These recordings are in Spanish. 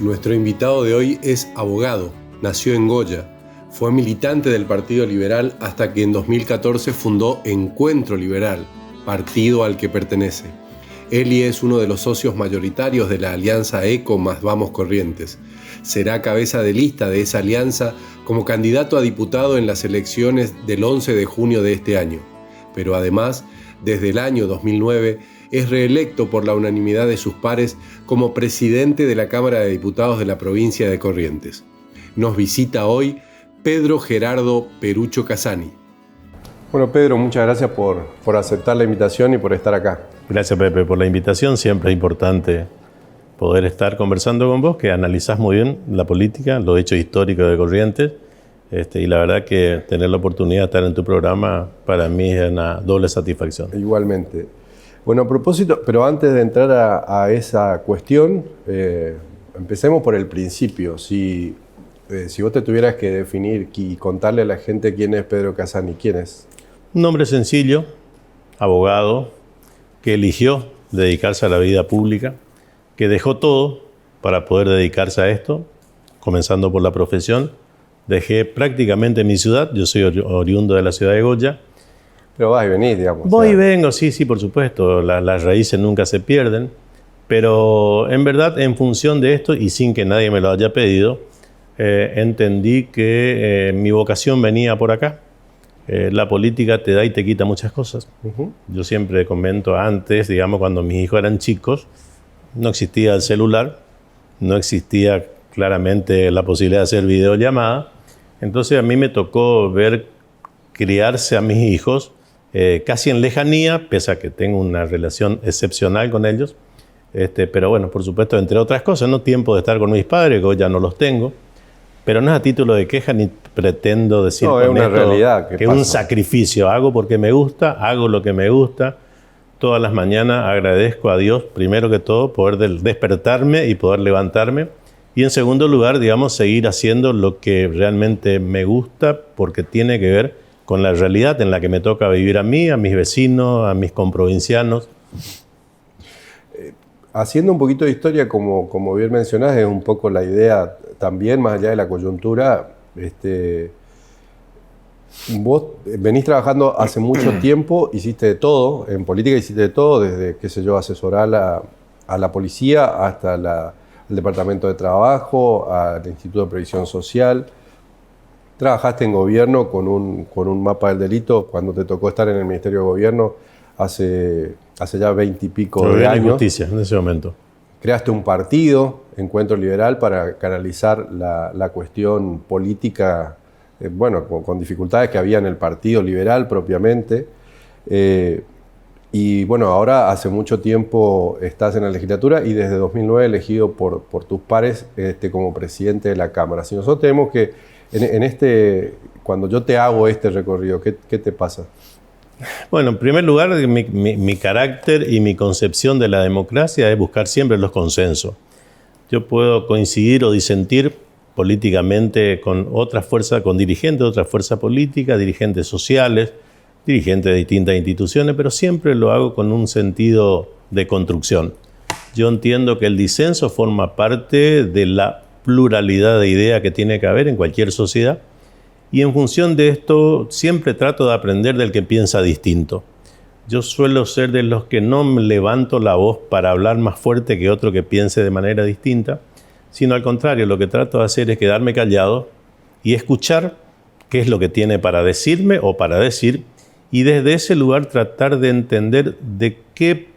Nuestro invitado de hoy es abogado, nació en Goya, fue militante del Partido Liberal hasta que en 2014 fundó Encuentro Liberal, partido al que pertenece. Eli es uno de los socios mayoritarios de la alianza ECO más Vamos Corrientes. Será cabeza de lista de esa alianza como candidato a diputado en las elecciones del 11 de junio de este año. Pero además, desde el año 2009, es reelecto por la unanimidad de sus pares como presidente de la Cámara de Diputados de la provincia de Corrientes. Nos visita hoy Pedro Gerardo Perucho Casani. Bueno, Pedro, muchas gracias por aceptar la invitación y por estar acá. Gracias, Pepe, por la invitación. Siempre es importante poder estar conversando con vos, que analizás muy bien la política, los hechos históricos de Corrientes, y la verdad que tener la oportunidad de estar en tu programa para mí es una doble satisfacción. Igualmente. Bueno, a propósito, pero antes de entrar a esa cuestión, empecemos por el principio. Si vos te tuvieras que definir y contarle a la gente quién es Pedro Casani, ¿quién es? Un hombre sencillo, abogado, que eligió dedicarse a la vida pública, que dejó todo para poder dedicarse a esto, comenzando por la profesión. Dejé prácticamente mi ciudad, yo soy oriundo de la ciudad de Goya. Pero vas y venís, digamos. Voy y vengo, sí, por supuesto. Las raíces nunca se pierden. Pero en verdad, en función de esto, y sin que nadie me lo haya pedido, entendí que mi vocación venía por acá. La política te da y te quita muchas cosas. Yo siempre comento antes, digamos, cuando mis hijos eran chicos, no existía el celular, no existía claramente la posibilidad de hacer videollamada. Entonces a mí me tocó ver criarse a mis hijos casi en lejanía, pese a que tengo una relación excepcional con ellos. Pero bueno, por supuesto, entre otras cosas, no tiempo de estar con mis padres, que hoy ya no los tengo. Pero no es a título de queja ni pretendo decir no, con es una esto realidad que es un sacrificio. Hago porque me gusta, hago lo que me gusta. Todas las mañanas agradezco a Dios, primero que todo, poder despertarme y poder levantarme. Y en segundo lugar, digamos, seguir haciendo lo que realmente me gusta, porque tiene que ver con la realidad en la que me toca vivir a mí, a mis vecinos, a mis comprovincianos. Haciendo un poquito de historia, como bien mencionás, es un poco la idea también, más allá de la coyuntura. Vos venís trabajando hace mucho tiempo, hiciste de todo, en política hiciste de todo, desde, qué sé yo, asesorar a la policía hasta el Departamento de Trabajo, al Instituto de Previsión Social. Trabajaste en gobierno con un mapa del delito cuando te tocó estar en el Ministerio de Gobierno hace ya 20 y pico de años. Justicia en ese momento. Creaste un partido, Encuentro Liberal, para canalizar la cuestión política, bueno, con dificultades que había en el Partido Liberal propiamente. Y bueno, ahora hace mucho tiempo estás en la legislatura y desde 2009 elegido por tus pares como presidente de la Cámara. Si nosotros tenemos que, cuando yo te hago este recorrido, ¿qué te pasa? Bueno, en primer lugar, mi carácter y mi concepción de la democracia es buscar siempre los consensos. Yo puedo coincidir o disentir políticamente con otras fuerzas, con dirigentes de otras fuerzas políticas, dirigentes sociales, dirigentes de distintas instituciones, pero siempre lo hago con un sentido de construcción. Yo entiendo que el disenso forma parte de la pluralidad de ideas que tiene que haber en cualquier sociedad. Y en función de esto, siempre trato de aprender del que piensa distinto. Yo suelo ser de los que no me levanto la voz para hablar más fuerte que otro que piense de manera distinta, sino al contrario, lo que trato de hacer es quedarme callado y escuchar qué es lo que tiene para decirme o para decir, y desde ese lugar tratar de entender de qué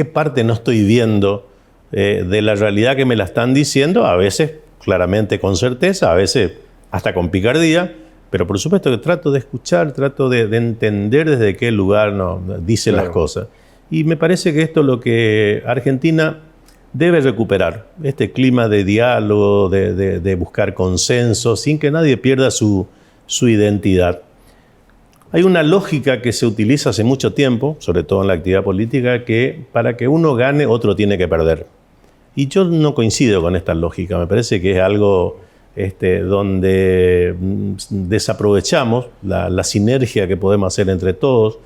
parte no estoy viendo de la realidad que me la están diciendo, a veces claramente con certeza, a veces hasta con picardía. Pero por supuesto que trato de escuchar, trato de entender desde qué lugar dice las cosas. Y me parece que esto es lo que Argentina debe recuperar. Este clima de diálogo, de buscar consenso, sin que nadie pierda su identidad. Hay una lógica que se utiliza hace mucho tiempo, sobre todo en la actividad política, que para que uno gane, otro tiene que perder. Y yo no coincido con esta lógica. Me parece que es algo donde desaprovechamos la sinergia que podemos hacer entre todos,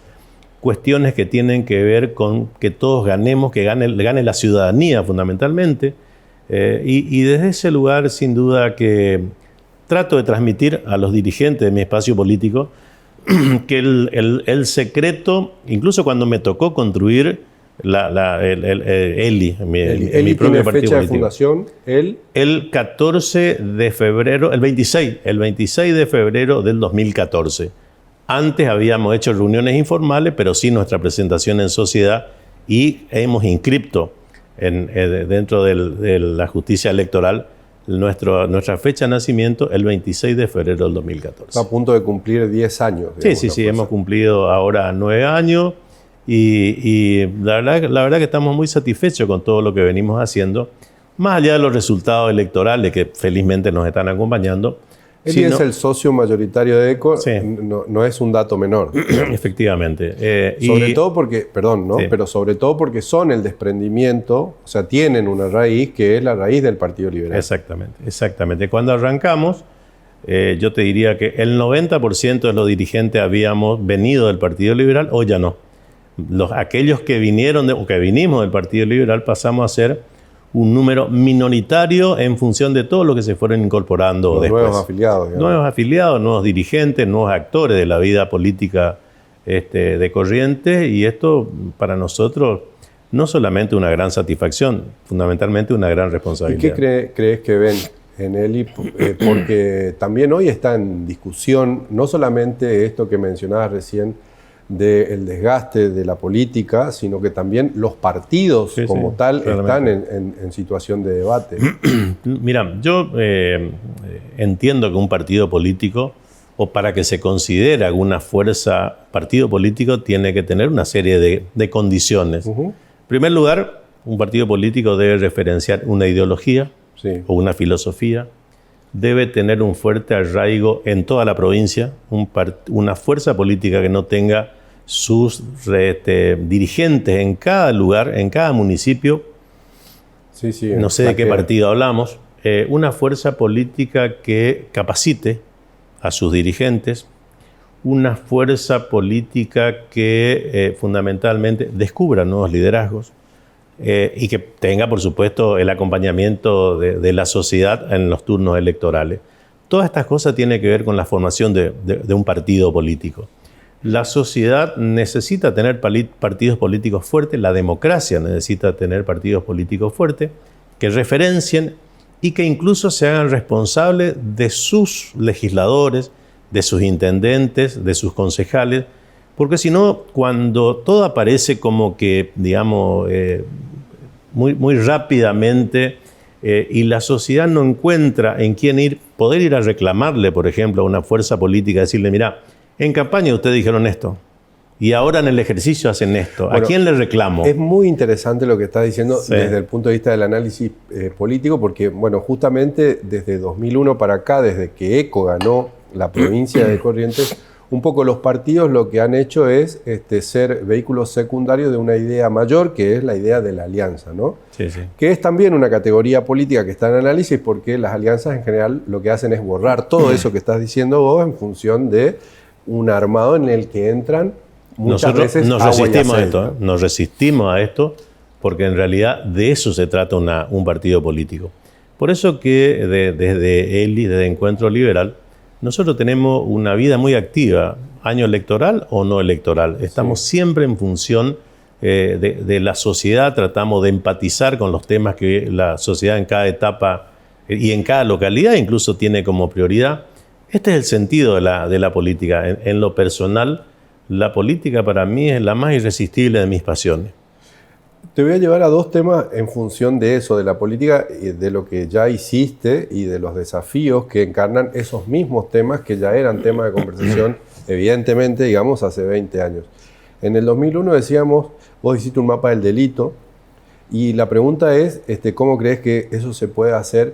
cuestiones que tienen que ver con que todos ganemos, que gane la ciudadanía fundamentalmente, Y desde ese lugar, sin duda, que trato de transmitir a los dirigentes de mi espacio político que el secreto, incluso cuando me tocó construir Eli, mi propio partido fecha político. De fundación, el 14 de febrero, el 26 de febrero del 2014. Antes habíamos hecho reuniones informales, pero sí nuestra presentación en sociedad, y hemos inscripto dentro de la justicia electoral nuestra fecha de nacimiento el 26 de febrero del 2014. Está a punto de cumplir 10 años. Sí, hemos cumplido ahora 9 años y la verdad que estamos muy satisfechos con todo lo que venimos haciendo, más allá de los resultados electorales que felizmente nos están acompañando. Eli es el socio mayoritario de ECO, sí. No es un dato menor. Efectivamente. Sobre todo porque, perdón, ¿no? Sí. Pero sobre todo porque son el desprendimiento, o sea, tienen una raíz que es la raíz del Partido Liberal. Exactamente. Cuando arrancamos, yo te diría que el 90% de los dirigentes habíamos venido del Partido Liberal, o ya no. Aquellos que vinieron o que vinimos del Partido Liberal pasamos a ser un número minoritario en función de todo lo que se fueron incorporando después. Nuevos afiliados. Digamos. Nuevos afiliados, nuevos dirigentes, nuevos actores de la vida política de Corrientes, y esto para nosotros no solamente una gran satisfacción, fundamentalmente una gran responsabilidad. ¿Y qué crees que ven en Eli? Porque también hoy está en discusión no solamente esto que mencionabas recién, del desgaste de la política, sino que también los partidos como tal están en situación de debate. Mira, yo entiendo que un partido político, o para que se considere alguna fuerza partido político, tiene que tener una serie de condiciones. En primer lugar, un partido político debe referenciar una ideología o una filosofía, debe tener un fuerte arraigo en toda la provincia, una fuerza política que no tenga sus dirigentes en cada lugar, en cada municipio, no sé de qué partido hablamos, una fuerza política que capacite a sus dirigentes, una fuerza política que fundamentalmente descubra nuevos liderazgos, y que tenga, por supuesto, el acompañamiento de la sociedad en los turnos electorales. Todas estas cosas tienen que ver con la formación de un partido político. La sociedad necesita tener partidos políticos fuertes, la democracia necesita tener partidos políticos fuertes que referencien y que incluso se hagan responsables de sus legisladores, de sus intendentes, de sus concejales, porque si no, cuando todo aparece como que, digamos, muy rápidamente, y la sociedad no encuentra en quién poder ir a reclamarle, por ejemplo, a una fuerza política, decirle, mira, en campaña ustedes dijeron esto, y ahora en el ejercicio hacen esto. Bueno, ¿a quién le reclamo? Es muy interesante lo que estás diciendo desde el punto de vista del análisis político, porque, bueno, justamente desde 2001 para acá, desde que ECO ganó la provincia de Corrientes, un poco los partidos lo que han hecho es ser vehículos secundarios de una idea mayor, que es la idea de la alianza, ¿no? Sí. Que es también una categoría política que está en análisis, porque las alianzas en general lo que hacen es borrar todo eso que estás diciendo vos en función de un armado en el que entran muchas veces nos resistimos a esto, Nos resistimos a esto porque en realidad de eso se trata un partido político. Por eso que desde Eli, desde Encuentro Liberal, nosotros tenemos una vida muy activa, año electoral o no electoral. Estamos siempre en función de la sociedad, tratamos de empatizar con los temas que la sociedad en cada etapa y en cada localidad incluso tiene como prioridad. Este es el sentido de la política. En lo personal, la política para mí es la más irresistible de mis pasiones. Te voy a llevar a dos temas en función de eso, de la política, de lo que ya hiciste y de los desafíos que encarnan esos mismos temas que ya eran temas de conversación, evidentemente, digamos, hace 20 años. En el 2001 decíamos, vos hiciste un mapa del delito, y la pregunta es, ¿cómo crees que eso se puede hacer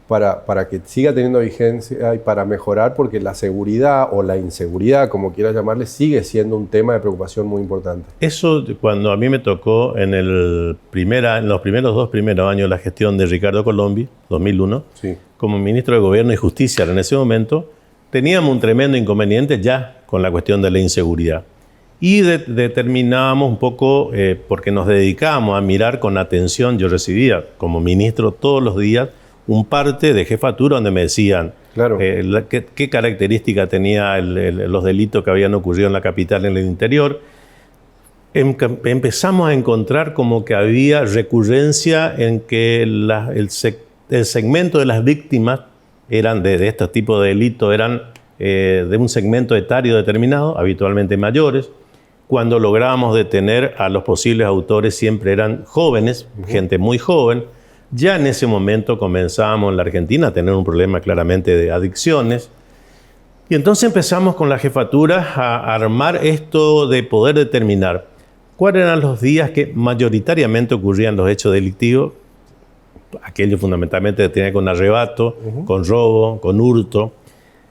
para que siga teniendo vigencia y para mejorar? Porque la seguridad o la inseguridad, como quieras llamarle, sigue siendo un tema de preocupación muy importante. Eso, cuando a mí me tocó en los dos primeros años de la gestión de Ricardo Colombi, 2001, como ministro de Gobierno y Justicia en ese momento, teníamos un tremendo inconveniente ya con la cuestión de la inseguridad. y determinábamos un poco, porque nos dedicábamos a mirar con atención. Yo recibía como ministro todos los días un parte de jefatura donde me decían Claro. qué característica tenía los delitos que habían ocurrido en la capital, en el interior. Empezamos a encontrar como que había recurrencia en que el segmento de las víctimas eran de estos tipos de delitos, eran de un segmento etario determinado, habitualmente mayores. Cuando lográbamos detener a los posibles autores siempre eran jóvenes, gente muy joven. Ya en ese momento comenzábamos en la Argentina a tener un problema claramente de adicciones. Y entonces empezamos con la jefatura a armar esto de poder determinar cuáles eran los días que mayoritariamente ocurrían los hechos delictivos, aquellos fundamentalmente que tenían con arrebato, con robo, con hurto.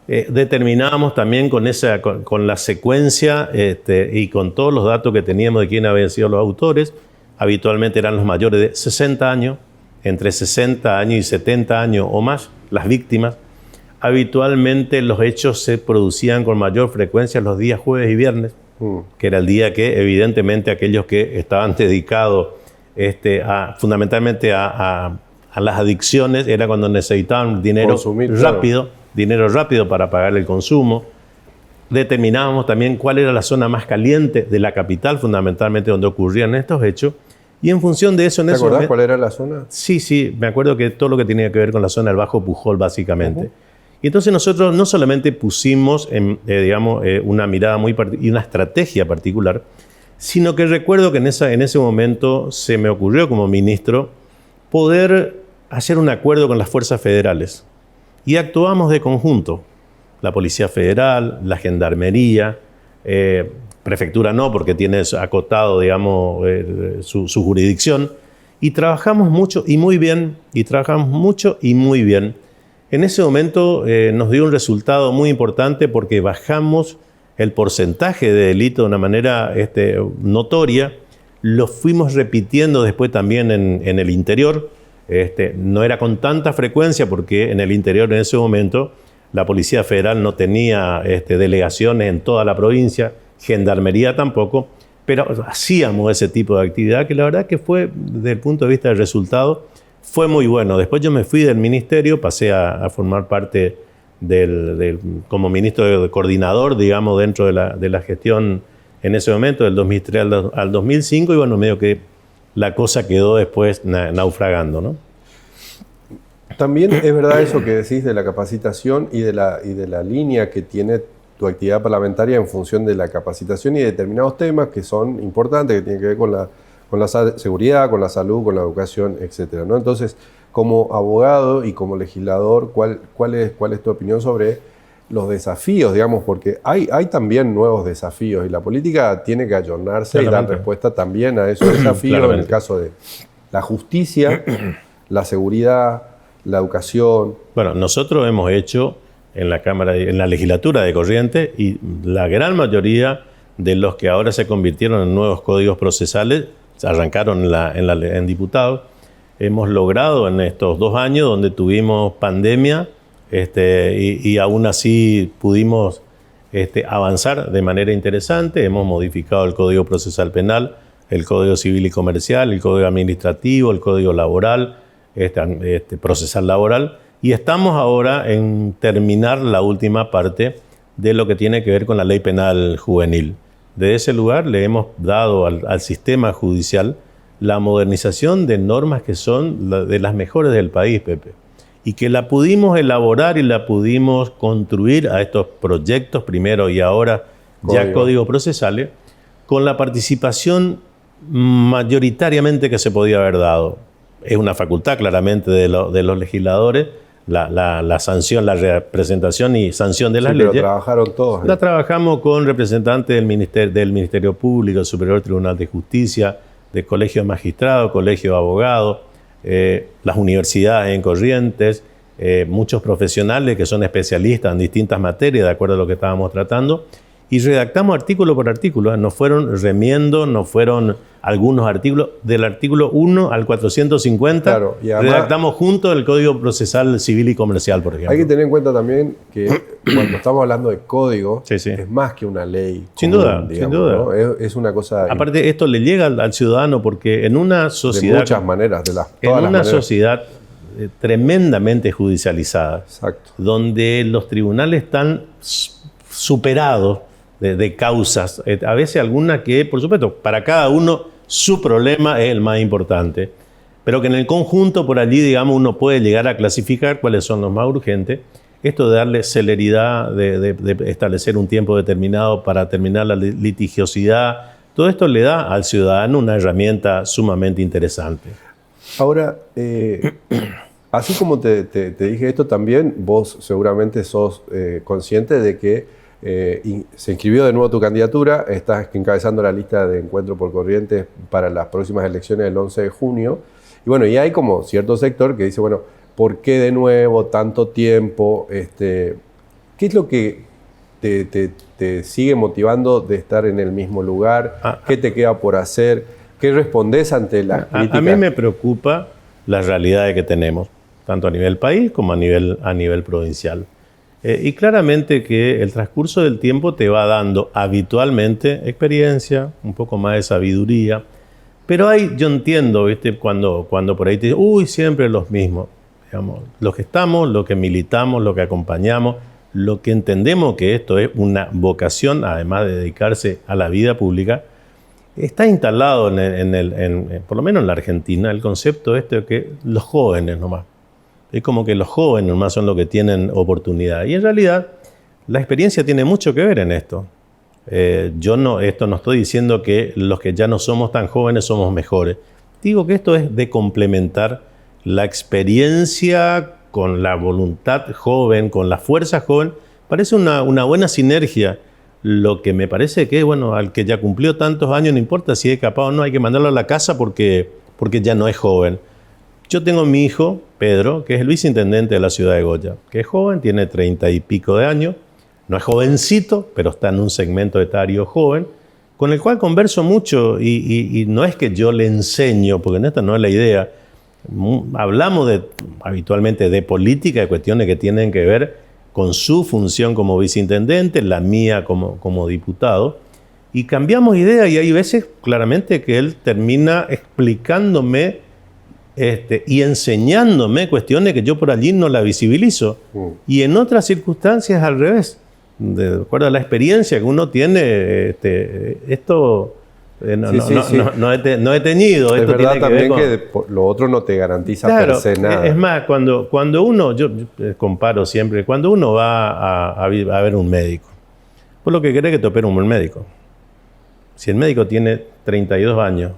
Determinábamos también con la secuencia y con todos los datos que teníamos de quiénes habían sido los autores. Habitualmente eran los mayores de 60 años, entre 60 años y 70 años o más, las víctimas. Habitualmente los hechos se producían con mayor frecuencia los días jueves y viernes, que era el día que evidentemente aquellos que estaban dedicados fundamentalmente a las adicciones era cuando necesitaban dinero rápido para pagar el consumo. Determinábamos también cuál era la zona más caliente de la capital, fundamentalmente donde ocurrían estos hechos. Y en función de eso... ¿Te acordás cuál era la zona? Sí, me acuerdo que todo lo que tenía que ver con la zona del Bajo Pujol, básicamente. Y entonces nosotros no solamente pusimos, una mirada y una estrategia particular, sino que recuerdo que en ese momento se me ocurrió como ministro poder hacer un acuerdo con las fuerzas federales. Y actuamos de conjunto. La Policía Federal, la Gendarmería, Prefectura no, porque tiene acotado, su jurisdicción. Y trabajamos mucho y muy bien. En ese momento nos dio un resultado muy importante porque bajamos el porcentaje de delito de una manera notoria. Lo fuimos repitiendo después también en el interior. No era con tanta frecuencia porque en el interior en ese momento la Policía Federal no tenía delegaciones en toda la provincia, Gendarmería tampoco, pero hacíamos ese tipo de actividad que la verdad que fue, desde el punto de vista del resultado, fue muy bueno. Después yo me fui del ministerio, pasé a formar parte como ministro de coordinador, dentro de la gestión en ese momento, del 2003 al 2005, y bueno, medio que la cosa quedó después naufragando, ¿no? También es verdad eso que decís de la capacitación y de la línea que tiene tu actividad parlamentaria en función de la capacitación y de determinados temas que son importantes, que tienen que ver con la seguridad, con la salud, con la educación, etcétera, ¿no? Entonces, como abogado y como legislador, ¿cuál es tu opinión sobre los desafíos, porque hay también nuevos desafíos y la política tiene que ayornarse y dar respuesta también a esos desafíos en el caso de la justicia, la seguridad, la educación? Bueno, nosotros hemos hecho en la legislatura de Corrientes, y la gran mayoría de los que ahora se convirtieron en nuevos códigos procesales arrancaron en diputados. Hemos logrado en estos 2 años donde tuvimos pandemia y aún así pudimos avanzar de manera interesante. Hemos modificado el Código Procesal Penal, el Código Civil y Comercial, el Código Administrativo, el Código Laboral, procesal laboral, y estamos ahora en terminar la última parte de lo que tiene que ver con la Ley Penal Juvenil. De ese lugar le hemos dado al sistema judicial la modernización de normas que son de las mejores del país, Pepe, y que la pudimos elaborar y la pudimos construir a estos proyectos primero y ahora ya códigos procesales, con la participación mayoritariamente que se podía haber dado. Es una facultad claramente de los legisladores, la sanción, la representación y sanción de las leyes. Pero trabajaron todos. La trabajamos con representantes del Ministerio Público, del Superior Tribunal de Justicia, del Colegio de Magistrados, Colegio de Abogados, las universidades en Corrientes, muchos profesionales que son especialistas en distintas materias, de acuerdo a lo que estábamos tratando, y redactamos artículo por artículo. Nos fueron remiendo, nos fueron algunos artículos, del artículo 1 al 450, claro, y además, redactamos juntos el Código Procesal Civil y Comercial, por ejemplo. Hay que tener en cuenta también que cuando estamos hablando de código, sí, sí, es más que una ley. Sin común, duda, digamos, sin duda. ¿no? Es una cosa... Aparte, esto le llega al ciudadano porque en una sociedad... De muchas maneras, todas en las una maneras. sociedad tremendamente judicializada, Exacto. donde los tribunales están superados de causas, a veces algunas que, por supuesto, para cada uno su problema es el más importante, pero que en el conjunto por allí, digamos, uno puede llegar a clasificar cuáles son los más urgentes. Esto de darle celeridad, de establecer un tiempo determinado para terminar la litigiosidad, todo esto le da al ciudadano una herramienta sumamente interesante. Ahora, así como te dije esto también, vos seguramente sos consciente de que se inscribió de nuevo tu candidatura, estás encabezando la lista de Encuentro por Corrientes para las próximas elecciones del 11 de junio. Y bueno, y hay como cierto sector que dice, bueno, ¿por qué de nuevo tanto tiempo? ¿Qué es lo que te sigue motivando de estar en el mismo lugar? ¿Qué te queda por hacer? ¿Qué respondés ante las críticas? A mí me preocupa las realidades que tenemos, tanto a nivel país como a nivel provincial. Y claramente que el transcurso del tiempo te va dando habitualmente experiencia, un poco más de sabiduría, pero yo entiendo, ¿viste? Cuando por ahí te dicen, uy, siempre los mismos. Digamos, los que estamos, los que militamos, los que acompañamos, lo que entendemos que esto es una vocación, además de dedicarse a la vida pública, está instalado por lo menos en la Argentina, el concepto de que los jóvenes nomás. Es como que los jóvenes nomás son los que tienen oportunidad. Y en realidad, la experiencia tiene mucho que ver en esto. No estoy diciendo que los que ya no somos tan jóvenes somos mejores. Digo que esto es de complementar la experiencia con la voluntad joven, con la fuerza joven. Parece una buena sinergia. Lo que me parece que, bueno, al que ya cumplió tantos años, no importa si es capaz o no, hay que mandarlo a la casa porque ya no es joven. Yo tengo mi hijo, Pedro, que es el viceintendente de la ciudad de Goya, que es joven, tiene 30 y pico de años, no es jovencito, pero está en un segmento etario joven, con el cual converso mucho y no es que yo le enseño, porque esta no es la idea. Hablamos habitualmente de política, de cuestiones que tienen que ver con su función como viceintendente, la mía como diputado, y cambiamos idea y hay veces claramente que él termina explicándome y enseñándome cuestiones que yo por allí no la visibilizo. Y en otras circunstancias al revés. De acuerdo a la experiencia que uno tiene, esto no he tenido. Es esto verdad tiene también que lo otro no te garantiza claro, per se nada. Es más, cuando uno, yo comparo siempre, cuando uno va a ver un médico, pues lo que quiere es que te opere un buen médico. Si el médico tiene 32 años,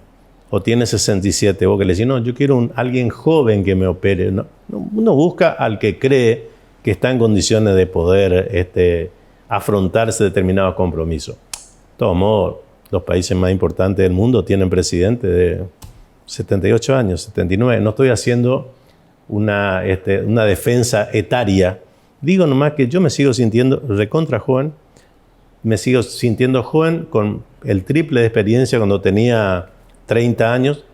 o tiene 67, vos que le decís, no, yo quiero alguien joven que me opere. No, uno busca al que cree que está en condiciones de poder afrontarse determinados compromisos. De todos modos, los países más importantes del mundo tienen presidentes de 78 años, 79. No estoy haciendo una defensa etaria. Digo nomás que yo me sigo sintiendo recontra joven, me sigo sintiendo joven con el triple de experiencia cuando tenía 30 años.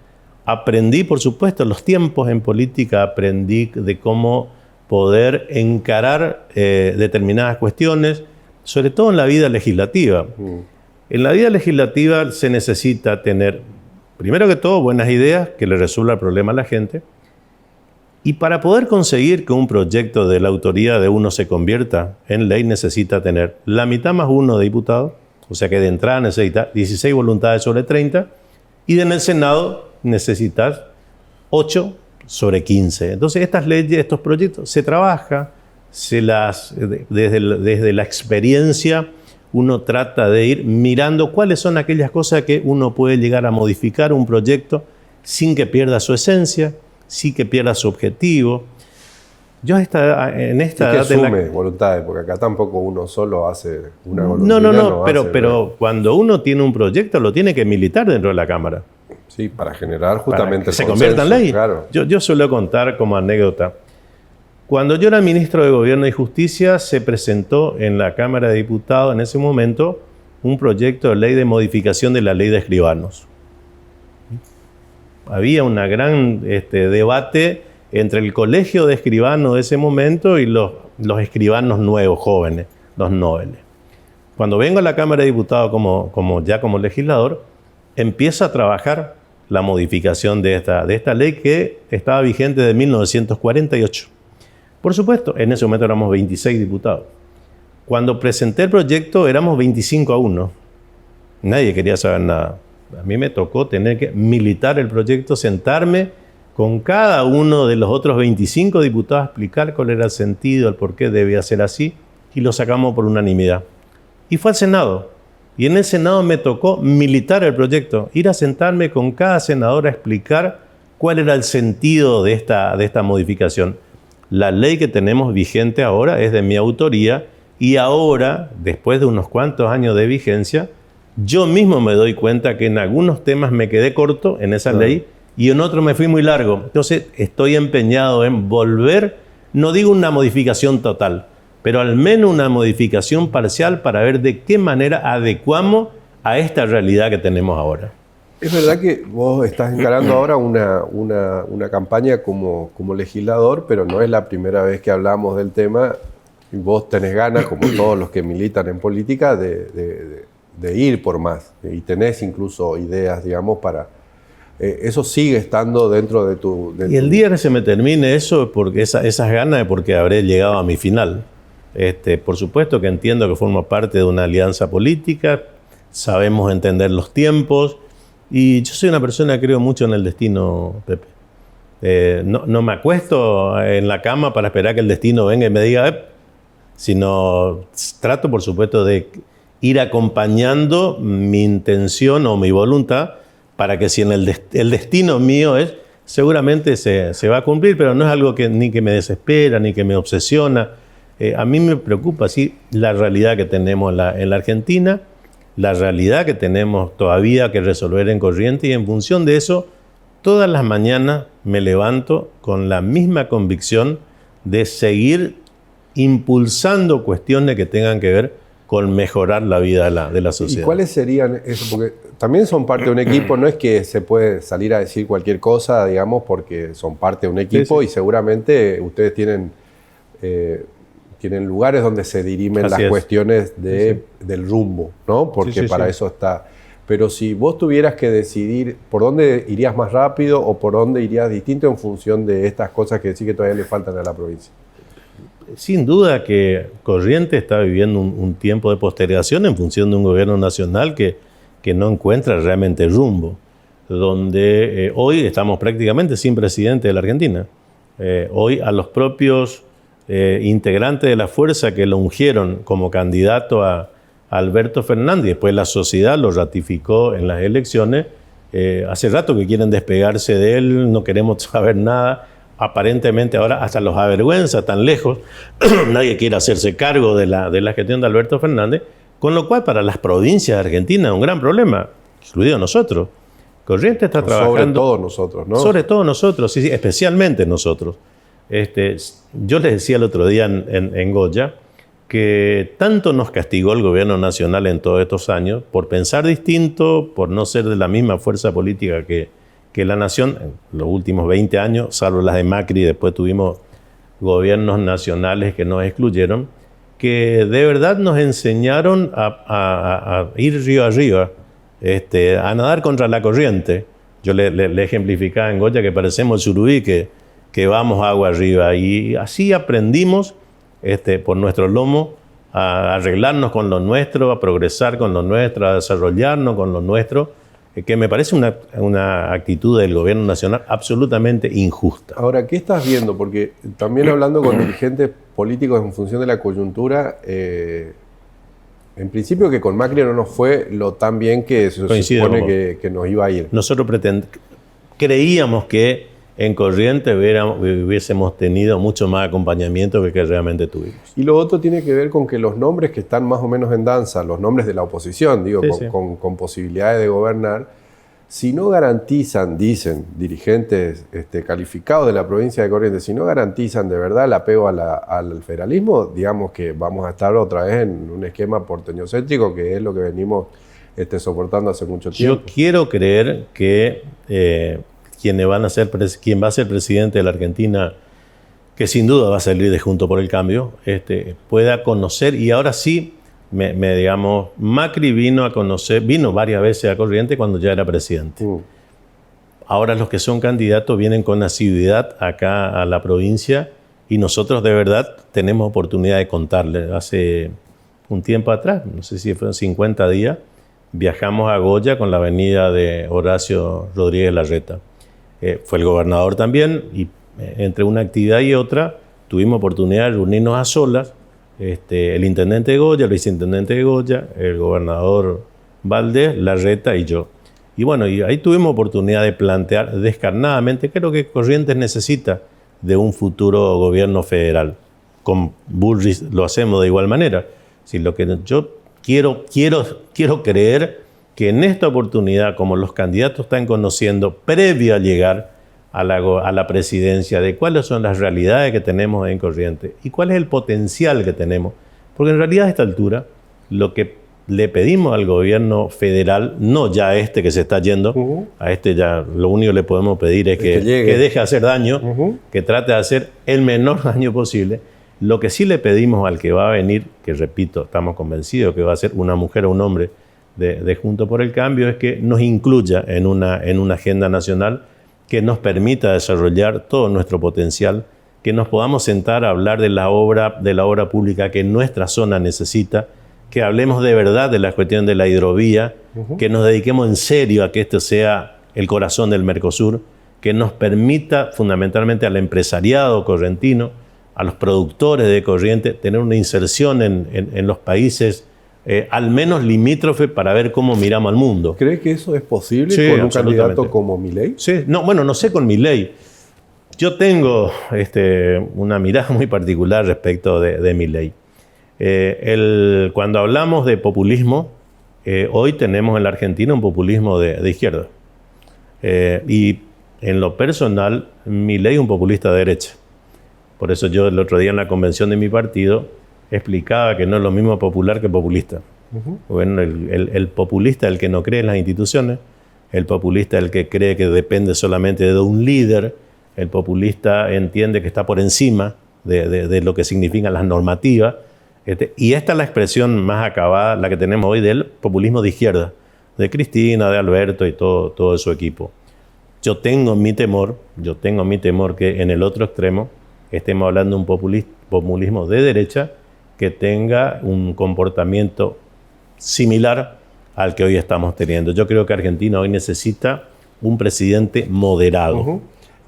Aprendí, por supuesto, los tiempos en política, aprendí de cómo poder encarar determinadas cuestiones, sobre todo en la vida legislativa. En la vida legislativa se necesita tener, primero que todo, buenas ideas que le resuelvan el problema a la gente. Y para poder conseguir que un proyecto de la autoría de uno se convierta en ley, necesita tener la mitad más uno de diputados, o sea que de entrada necesita 16 voluntades sobre 30, y en el Senado necesitas 8 sobre 15. Entonces estas leyes, estos proyectos, se trabaja, desde la experiencia uno trata de ir mirando cuáles son aquellas cosas que uno puede llegar a modificar un proyecto sin que pierda su esencia, sin que pierda su objetivo. Yo en esta edad... que sume voluntades, porque acá tampoco uno solo hace una voluntad. No, pero cuando uno tiene un proyecto lo tiene que militar dentro de la Cámara. Sí, para generar justamente para que se convierta en ley. Claro. Yo suelo contar como anécdota. Cuando yo era ministro de Gobierno y Justicia, se presentó en la Cámara de Diputados en ese momento un proyecto de ley de modificación de la ley de escribanos. había una gran debate entre el colegio de escribanos de ese momento y los escribanos nuevos, jóvenes, los nobles. Cuando vengo a la Cámara de Diputados como legislador, empiezo a trabajar la modificación de esta ley que estaba vigente de 1948. Por supuesto, en ese momento éramos 26 diputados. Cuando presenté el proyecto éramos 25-1. Nadie quería saber nada. A mí me tocó tener que militar el proyecto, sentarme con cada uno de los otros 25 diputados, explicar cuál era el sentido, el por qué debía ser así, y lo sacamos por unanimidad. Y fue al Senado. Y en el Senado me tocó militar el proyecto, ir a sentarme con cada senador a explicar cuál era el sentido de esta modificación. La ley que tenemos vigente ahora es de mi autoría y ahora, después de unos cuantos años de vigencia, yo mismo me doy cuenta que en algunos temas me quedé corto en esa ley y en otros me fui muy largo. Entonces estoy empeñado en volver, no digo una modificación total, pero al menos una modificación parcial para ver de qué manera adecuamos a esta realidad que tenemos ahora. Es verdad que vos estás encarando ahora una campaña como legislador, pero no es la primera vez que hablamos del tema. Y vos tenés ganas, como todos los que militan en política, de ir por más. Y tenés incluso ideas, digamos, para... eso sigue estando dentro de tu... Y el día que se me termine eso, porque esas ganas es porque habré llegado a mi final. Por supuesto que entiendo que formo parte de una alianza política, sabemos entender los tiempos, y yo soy una persona que creo mucho en el destino, Pepe. No me acuesto en la cama para esperar que el destino venga y me diga, sino trato, por supuesto, de ir acompañando mi intención o mi voluntad para que si en el destino mío es, seguramente se va a cumplir, pero no es algo ni que me desespera, ni que me obsesiona. A mí me preocupa, sí, la realidad que tenemos en la Argentina, la realidad que tenemos todavía que resolver en Corrientes, y en función de eso, todas las mañanas me levanto con la misma convicción de seguir impulsando cuestiones que tengan que ver con mejorar la vida de la sociedad. ¿Y cuáles serían eso? Porque también son parte de un equipo, no es que se puede salir a decir cualquier cosa, digamos, porque son parte de un equipo, sí. Y seguramente ustedes tienen lugares donde se dirimen las cuestiones del rumbo, ¿no? Porque para eso está. Pero si vos tuvieras que decidir por dónde irías más rápido o por dónde irías distinto en función de estas cosas que sí que todavía le faltan a la provincia. Sin duda que Corrientes está viviendo un tiempo de postergación en función de un gobierno nacional que no encuentra realmente rumbo, donde hoy estamos prácticamente sin presidente de la Argentina. Hoy a los propios integrantes de la fuerza que lo ungieron como candidato a Alberto Fernández, después la sociedad lo ratificó en las elecciones, hace rato que quieren despegarse de él, no queremos saber nada. Aparentemente ahora hasta los avergüenza tan lejos, nadie quiere hacerse cargo de la gestión de Alberto Fernández, con lo cual para las provincias de Argentina es un gran problema, incluido nosotros. Corrientes está trabajando... Sobre todo nosotros, ¿no? Sobre todo nosotros, sí, especialmente nosotros. Yo les decía el otro día en Goya que tanto nos castigó el gobierno nacional en todos estos años por pensar distinto, por no ser de la misma fuerza política que la nación, en los últimos 20 años, salvo las de Macri, después tuvimos gobiernos nacionales que nos excluyeron, que de verdad nos enseñaron a ir río arriba, a nadar contra la corriente. Yo le ejemplificaba en Goya que parecemos el surubí, que vamos agua arriba, y así aprendimos por nuestro lomo a arreglarnos con lo nuestro, a progresar con lo nuestro, a desarrollarnos con lo nuestro, que me parece una actitud del gobierno nacional absolutamente injusta. Ahora, ¿qué estás viendo? Porque también hablando con dirigentes políticos en función de la coyuntura, en principio que con Macri no nos fue lo tan bien que se supone que nos iba a ir. Nosotros creíamos que en Corrientes hubiésemos tenido mucho más acompañamiento que realmente tuvimos. Y lo otro tiene que ver con que los nombres que están más o menos en danza, los nombres de la oposición, digo, con posibilidades de gobernar, si no garantizan, dicen dirigentes calificados de la provincia de Corrientes, si no garantizan de verdad el apego al federalismo, digamos que vamos a estar otra vez en un esquema porteñocéntrico, que es lo que venimos soportando hace mucho tiempo. Yo quiero creer que quien va a ser presidente de la Argentina, que sin duda va a salir de Juntos por el Cambio, pueda conocer. Y ahora sí, digamos, Macri vino varias veces a Corrientes cuando ya era presidente. Ahora los que son candidatos vienen con asiduidad acá a la provincia y nosotros de verdad tenemos oportunidad de contarles. Hace un tiempo atrás, no sé si fueron 50 días, viajamos a Goya con la avenida de Horacio Rodríguez Larreta. Fue el gobernador también y entre una actividad y otra tuvimos oportunidad de reunirnos a solas, el intendente de Goya, el viceintendente de Goya, el gobernador Valdés, Larreta y yo. Y bueno, y ahí tuvimos oportunidad de plantear descarnadamente, creo que Corrientes necesita de un futuro gobierno federal. Con Bullrich lo hacemos de igual manera. Si lo que yo quiero creer que en esta oportunidad, como los candidatos están conociendo previo a llegar a la presidencia, de cuáles son las realidades que tenemos en Corrientes y cuál es el potencial que tenemos. Porque en realidad a esta altura, lo que le pedimos al gobierno federal, no ya a que se está yendo, a ya lo único que le podemos pedir es que deje de hacer daño, que trate de hacer el menor daño posible. Lo que sí le pedimos al que va a venir, que repito, estamos convencidos que va a ser una mujer o un hombre de Juntos por el Cambio, es que nos incluya en una agenda nacional que nos permita desarrollar todo nuestro potencial, que nos podamos sentar a hablar de la obra pública que nuestra zona necesita, que hablemos de verdad de la cuestión de la hidrovía, que nos dediquemos en serio a que esto sea el corazón del Mercosur, que nos permita fundamentalmente al empresariado correntino, a los productores de Corrientes, tener una inserción en los países al menos limítrofe para ver cómo miramos al mundo. ¿Cree que eso es posible con un candidato como Milei? Sí, no sé con Milei. Yo tengo una mirada muy particular respecto de Milei. Cuando hablamos de populismo, hoy tenemos en la Argentina un populismo de izquierda. Y en lo personal, Milei es un populista de derecha. Por eso yo el otro día en la convención de mi partido explicaba que no es lo mismo popular que populista. Bueno, el populista es el que no cree en las instituciones, el populista es el que cree que depende solamente de un líder, el populista entiende que está por encima de lo que significan las normativas. Y esta es la expresión más acabada, la que tenemos hoy del populismo de izquierda, de Cristina, de Alberto y todo su equipo. Yo tengo mi temor que en el otro extremo estemos hablando de un populismo de derecha que tenga un comportamiento similar al que hoy estamos teniendo. Yo creo que Argentina hoy necesita un presidente moderado.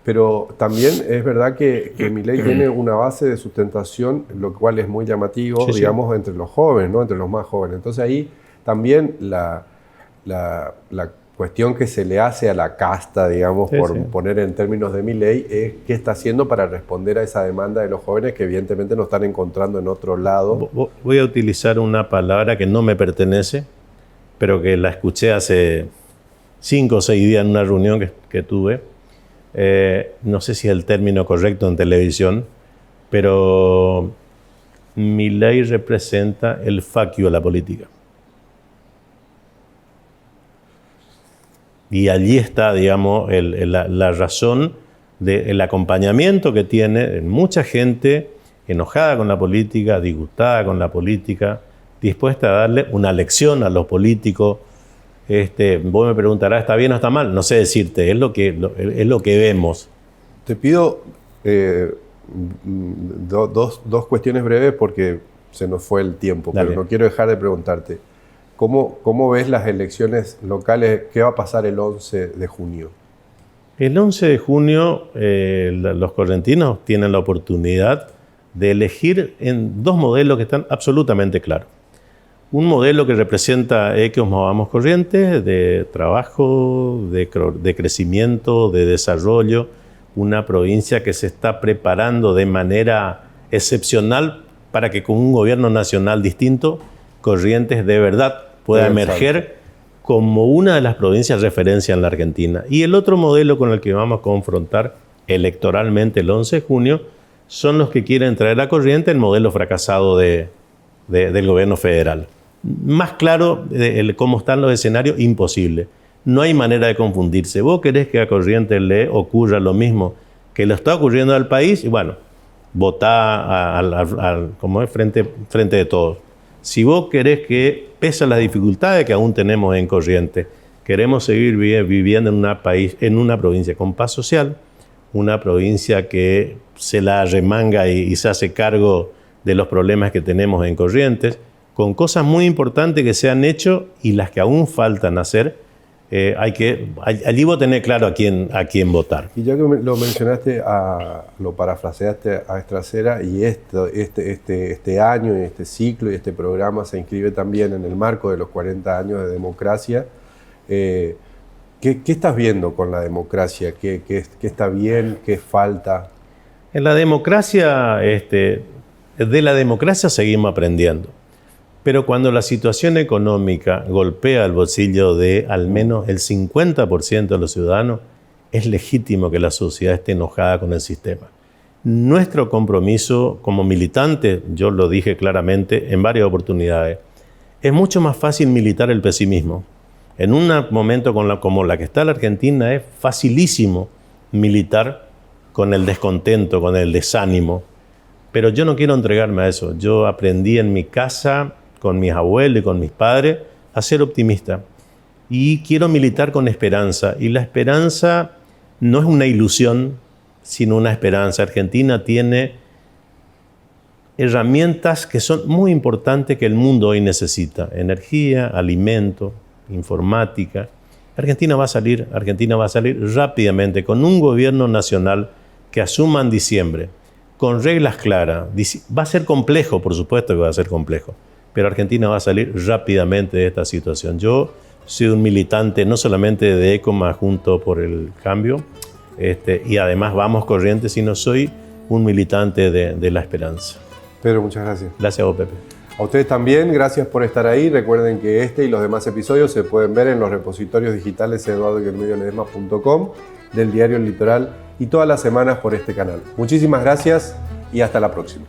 Pero también es verdad que Milei tiene una base de sustentación, lo cual es muy llamativo, digamos, entre los jóvenes, ¿no? Entre los más jóvenes. Entonces ahí también la cuestión que se le hace a la casta, digamos, poner en términos de Milei, es qué está haciendo para responder a esa demanda de los jóvenes que evidentemente no están encontrando en otro lado. Voy a utilizar una palabra que no me pertenece, pero que la escuché hace 5 o 6 días en una reunión que tuve. No sé si es el término correcto en televisión, pero Milei representa el fuck you a la política. Y allí está, digamos, la razón del acompañamiento que tiene mucha gente enojada con la política, disgustada con la política, dispuesta a darle una lección a los políticos. Vos me preguntarás, ¿está bien o está mal? No sé decirte, es lo que vemos. Te pido dos cuestiones breves porque se nos fue el tiempo, pero no quiero dejar de preguntarte. ¿Cómo ves las elecciones locales? ¿Qué va a pasar el 11 de junio? El 11 de junio los correntinos tienen la oportunidad de elegir en 2 modelos que están absolutamente claros. Un modelo que representa que nos movamos Corrientes, de trabajo, de crecimiento, de desarrollo, una provincia que se está preparando de manera excepcional para que con un gobierno nacional distinto, Corrientes de verdad pueda emerger como una de las provincias referencia en la Argentina. Y el otro modelo con el que vamos a confrontar electoralmente el 11 de junio son los que quieren traer a Corrientes el modelo fracasado del gobierno federal. Más claro cómo están los escenarios, imposible. No hay manera de confundirse. Vos querés que a Corrientes le ocurra lo mismo que le está ocurriendo al país, y bueno, votá como es frente de todos. Si vos querés que, pese a las dificultades que aún tenemos en Corrientes, queremos seguir viviendo en una provincia con paz social, una provincia que se la remanga y se hace cargo de los problemas que tenemos en Corrientes, con cosas muy importantes que se han hecho y las que aún faltan hacer. Allí vos tenés claro a quién votar. Y ya que lo mencionaste, lo parafraseaste a Estracera, y este año, este ciclo y este programa se inscribe también en el marco de los 40 años de democracia. ¿Qué estás viendo con la democracia? ¿Qué está bien? ¿Qué falta? En la democracia, de la democracia seguimos aprendiendo. Pero cuando la situación económica golpea el bolsillo de al menos el 50% de los ciudadanos, es legítimo que la sociedad esté enojada con el sistema. Nuestro compromiso como militantes, yo lo dije claramente en varias oportunidades, es mucho más fácil militar el pesimismo. En un momento como la que está la Argentina, es facilísimo militar con el descontento, con el desánimo. Pero yo no quiero entregarme a eso. Yo aprendí en mi casa, con mis abuelos y con mis padres, a ser optimista. Y quiero militar con esperanza. Y la esperanza no es una ilusión, sino una esperanza. Argentina tiene herramientas que son muy importantes que el mundo hoy necesita. Energía, alimento, informática. Argentina va a salir rápidamente con un gobierno nacional que asuma en diciembre, con reglas claras. Va a ser complejo, por supuesto que va a ser complejo, pero Argentina va a salir rápidamente de esta situación. Yo soy un militante no solamente de ECOMA Juntos por el Cambio, y además Vamos Corrientes, sino soy un militante de la esperanza. Pedro, muchas gracias. Gracias a vos, Pepe. A ustedes también, gracias por estar ahí. Recuerden que este y los demás episodios se pueden ver en los repositorios digitales de eduardo-ledesma.com, del diario El Litoral, y todas las semanas por este canal. Muchísimas gracias y hasta la próxima.